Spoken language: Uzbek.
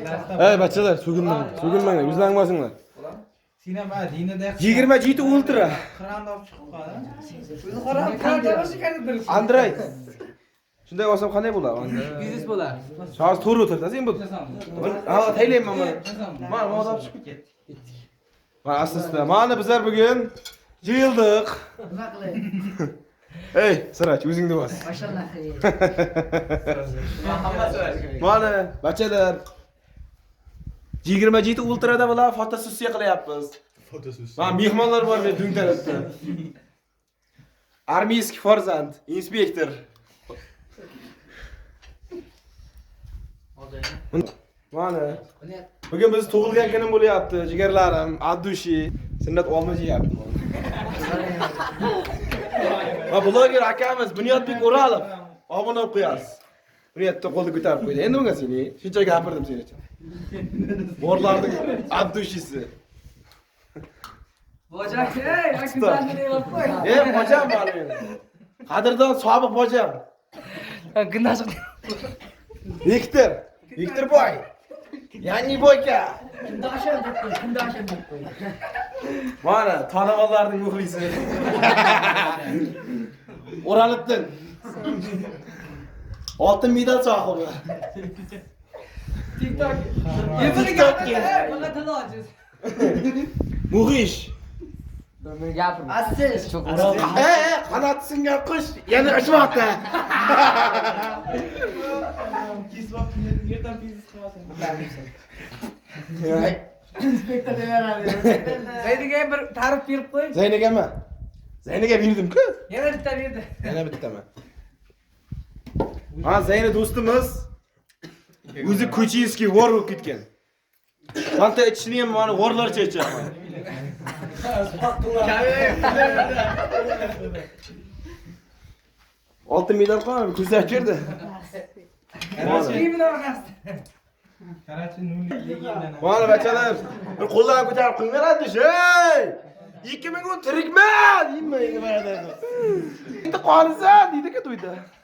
Hey bachchalar, so'ginmanglar, yuzlanmasinglar. Sinema dinida 27 ultra. qiranda olib chiqib qoladi. O'zi qarab qancha bo'lsa Android. Shunday olsam qanday bo'ladi? biznes bo'lar. Hozir to'g'ri o'tirasiz, sen bu. Ha, taylayman mana. Mana olib chiqib ketdi. Mana asosda, mana bizlar bugun yig'ildik. Nima qilay? Ey, Siraj, o'zingni bos. Mashallah. Mana bachchalar 27 ultrada bilan fotosessiya qilyapmiz. Mana mehmonlar bor men dun tarafda. Armiyskiy farzand, inspektor. Mana bugun biz tug'ilgan kunim bo'lyapti, jigarlarim, addushi, sunnat olma yeyapti. Va bloger akamiz Bunyodbek O'ralov obuna bo'lib qo'yasiz. Bunyodda qo'lni ko'tarib qo'ydi. Endi bunga seni shuncha gapirdim sen uchun. Borlarning addushisi. Bojak, ey, akizlarni yig'ib qo'y. Bojam bor meni. Qadrdon sobiq bojam. G'indash. Viktor boy. Yangi boyka. G'indashim deb qo'y. Mana tanavallarning muxlisi. O'ralibdin. Oltin medal sohibi. TikTok. TikTokga. Bana tilojiz. Muhish. Gapirma. Assiz. Çok Qanoti singan qush yana uchmoqda. Ertan biznes qilmasin. Inspektor deveradi. Zayniga bir ta'rif berib qo'y. Zaynagami? Zaynaga berdim-ku. Yana bitta berdi. Yana bittaman. Ha, Zayna do'stimiz o'zi Kochiyskiy vor bo'lib ketgan. Qancha ichishni ham mana vorlarcha ichaman. Oltin medal qo'yib ko'rsatib berdi. Karachi nurli legenda. Mana bachchalar, bir qo'llarni ko'tarib qo'yinglar adish, ey! 2010 tirikman, deyman endi barada. Endi qolsa, deydi-ku to'yda.